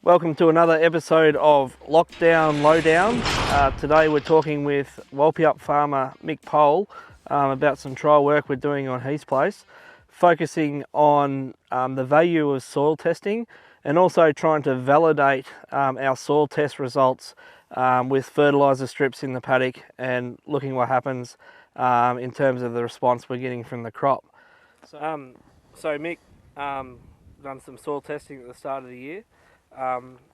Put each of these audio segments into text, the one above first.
Welcome to another episode of Lockdown Lowdown. Today we're talking with Walpeup farmer Mick Pole about some trial work we're doing on his place, focusing on the value of soil testing and also trying to validate our soil test results with fertiliser strips in the paddock and looking what happens in terms of the response we're getting from the crop. So Mick, done some soil testing at the start of the year.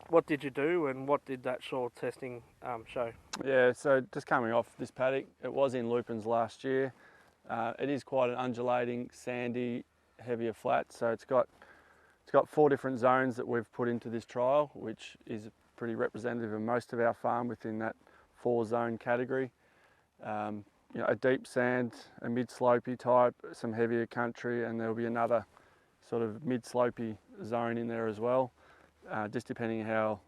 What did you do and what did that soil testing show? Yeah, so just coming off this paddock, it was in lupins last year. It is quite an undulating, sandy, heavier flat, so it's got 4 different zones that we've put into this trial, which is pretty representative of most of our farm within that 4-zone category. A deep sand, a mid-slopey type, some heavier country, and there'll be another sort of mid-slopey zone in there as well. Just depending on how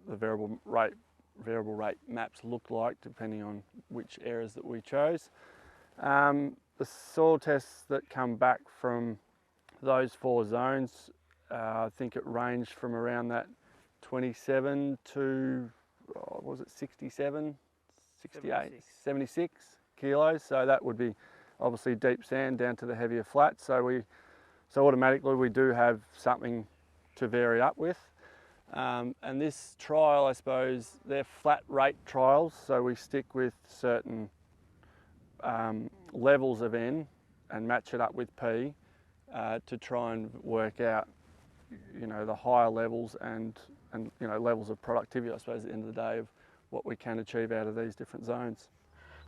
the variable rate maps look like, depending on which areas that we chose. The soil tests that come back from those 4 zones, I think it ranged from around that 27 to, 67, 68, 76 kilos. So that would be obviously deep sand down to the heavier flats. So automatically we do have something to vary up with. And this trial, I suppose, they're flat rate trials, so we stick with certain levels of N and match it up with P to try and work out, the higher levels and levels of productivity, I suppose, at the end of the day, of what we can achieve out of these different zones.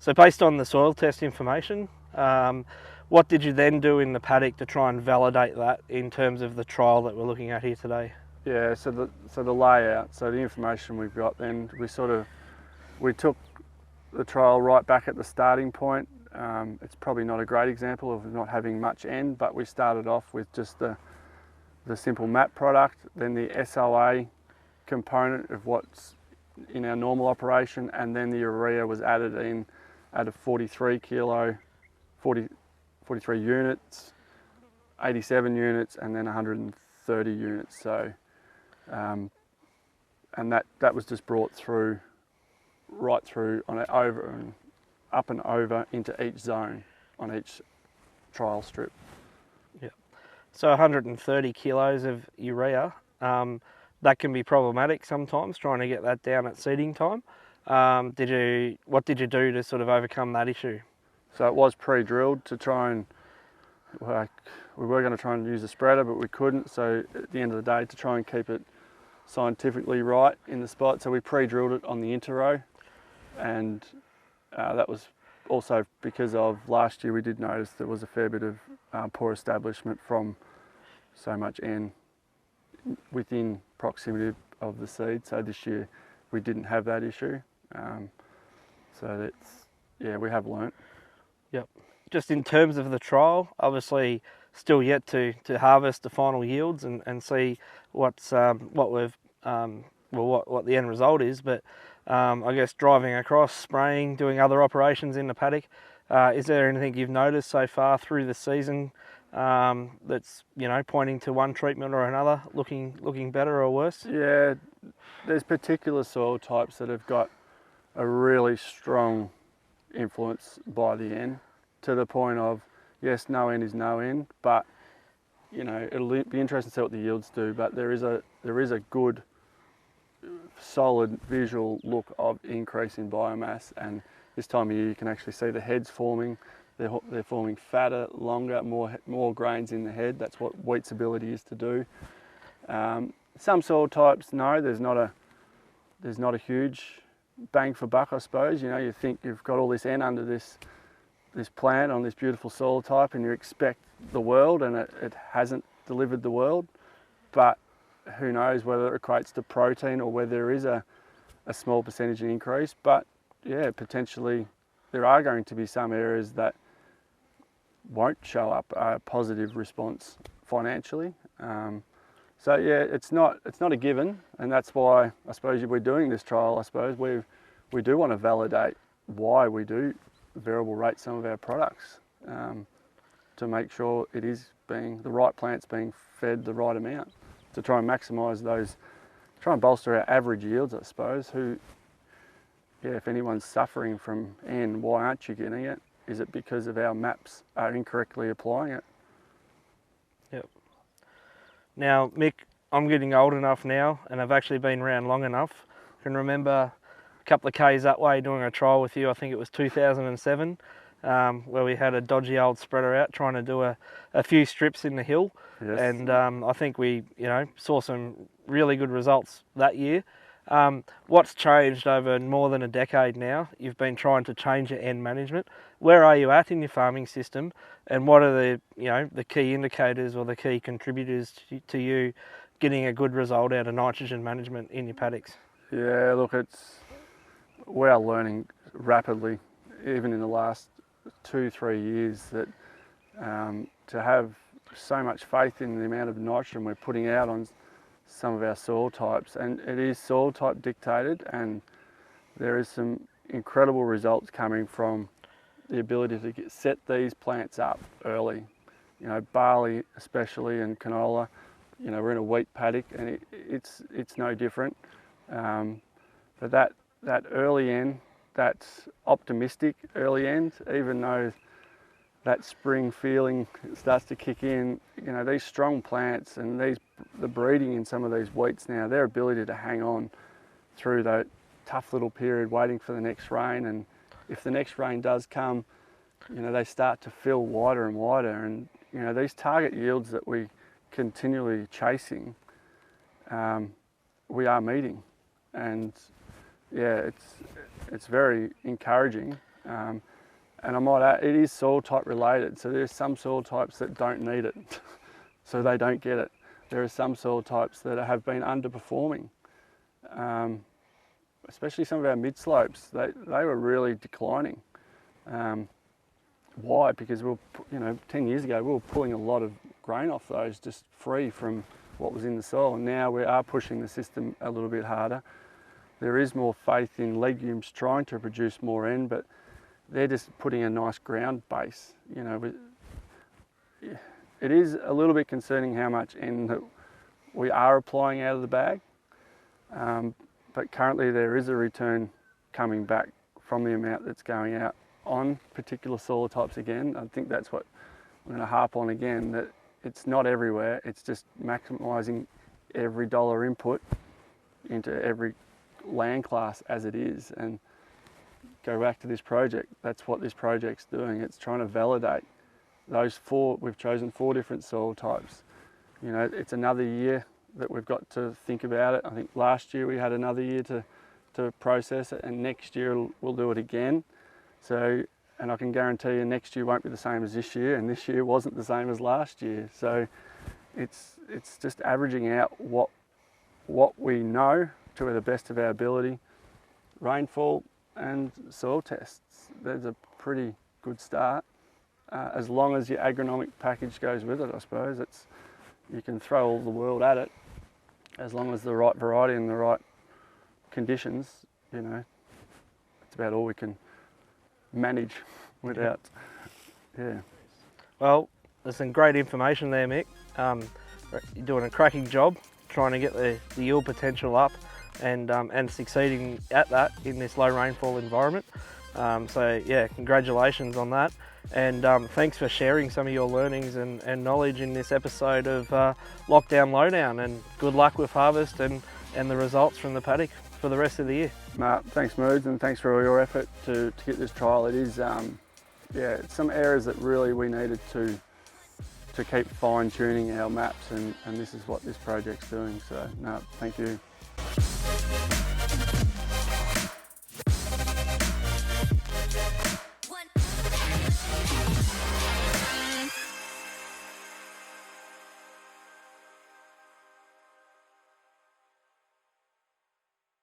So based on the soil test information, what did you then do in the paddock to try and validate that in terms of the trial that we're looking at here today? Yeah, so the layout, so the information we've got, then we took the trial right back at the starting point. It's probably not a great example of not having much N, but we started off with just the simple map product, then the SOA component of what's in our normal operation, and then the urea was added in at a 43 units, 87 units, and then 130 units. So, and that was just brought through, right through on it, over and up and over into each zone on each trial strip. Yeah. So 130 kilos of urea. That can be problematic sometimes, trying to get that down at seeding time. What did you do to sort of overcome that issue? So it was pre-drilled to try and, we were going to try and use a spreader, but we couldn't. So at the end of the day, to try and keep it scientifically right in the spot, so we pre-drilled it on the interrow, and that was also because of last year we did notice there was a fair bit of poor establishment from so much N within proximity of the seed. So this year we didn't have that issue. So we have learnt. Yep. Just in terms of the trial, obviously still yet to harvest the final yields and see what the end result is. But I guess driving across, spraying, doing other operations in the paddock, is there anything you've noticed so far through the season that's pointing to one treatment or another looking better or worse? Yeah, there's particular soil types that have got a really strong influence by the N, to the point of, yes, no N is no N, but it'll be interesting to see what the yields do. But there is a good, solid visual look of increase in biomass, and this time of year you can actually see the heads forming. They're forming fatter, longer, more grains in the head. That's what wheat's ability is to do. Some soil types, no, there's not a huge bang for buck, I suppose. You think you've got all this N under this plant on this beautiful soil type, and you expect the world, and it hasn't delivered the world. But who knows whether it equates to protein or whether there is a small percentage increase. But yeah, potentially there are going to be some areas that won't show up a positive response financially. So yeah, it's not a given, and that's why I suppose we're doing this trial. I suppose we do want to validate why we do variable rate some of our products, to make sure the right plant's being fed the right amount, to try and maximise those try and bolster our average yields, I suppose. If anyone's suffering from N, why aren't you getting it? Is it because of our maps are incorrectly applying it? Yep. Now, Mick, I'm getting old enough now, and I've actually been around long enough. I can remember a couple of Ks that way doing a trial with you. I think it was 2007, where we had a dodgy old spreader out trying to do a few strips in the hill. Yes. And I think we, saw some really good results that year. What's changed over more than a decade now? You've been trying to change your N management. Where are you at in your farming system, and what are the key indicators or the key contributors to you getting a good result out of nitrogen management in your paddocks? Yeah, look, we are learning rapidly, even in the last 2-3 years, that to have so much faith in the amount of nitrogen we're putting out on some of our soil types, and it is soil type dictated, and there is some incredible results coming from the ability to set these plants up early. Barley especially, and canola. We're in a wheat paddock, and it's no different. But that early end, that optimistic early end, even though that spring feeling starts to kick in, these strong plants and the breeding in some of these wheats now, their ability to hang on through that tough little period waiting for the next rain, and if the next rain does come, they start to fill wider and wider, and these target yields that we continually chasing, we are meeting, and yeah, it's very encouraging. And I might add, it is soil type related. So there's some soil types that don't need it, so they don't get it. There are some soil types that have been underperforming, especially some of our mid slopes. They were really declining. Why? Because 10 years ago we were pulling a lot of grain off those just free from what was in the soil. And now we are pushing the system a little bit harder. There is more faith in legumes trying to produce more N, but they're just putting a nice ground base. It is a little bit concerning how much N that we are applying out of the bag, but currently there is a return coming back from the amount that's going out on particular soil types again. I think that's what I'm going to harp on again, that it's not everywhere, it's just maximising every dollar input into every land class as it is. And go back to this project, that's what this project's doing. It's trying to validate those we've chosen 4 different soil types. It's another year that we've got to think about it. I think last year we had another year to process it, and next year we'll do it again. So, and I can guarantee you next year won't be the same as this year, and this year wasn't the same as last year. So it's just averaging out what we know to the best of our ability. Rainfall and soil tests, there's a pretty good start, as long as your agronomic package goes with it. I suppose you can throw all the world at it, as long as the right variety and the right conditions, it's about all we can manage without. Yeah. Well, there's some great information there, Mick. You're doing a cracking job trying to get the yield potential up, and succeeding at that in this low rainfall environment. So yeah, congratulations on that, and thanks for sharing some of your learnings and knowledge in this episode of Lockdown Lowdown, and good luck with harvest and the results from the paddock for the rest of the year. Thanks Moods, and thanks for all your effort to get this trial. It is it's some areas that really we needed to keep fine tuning our maps, and this is what this project's doing. So no, thank you.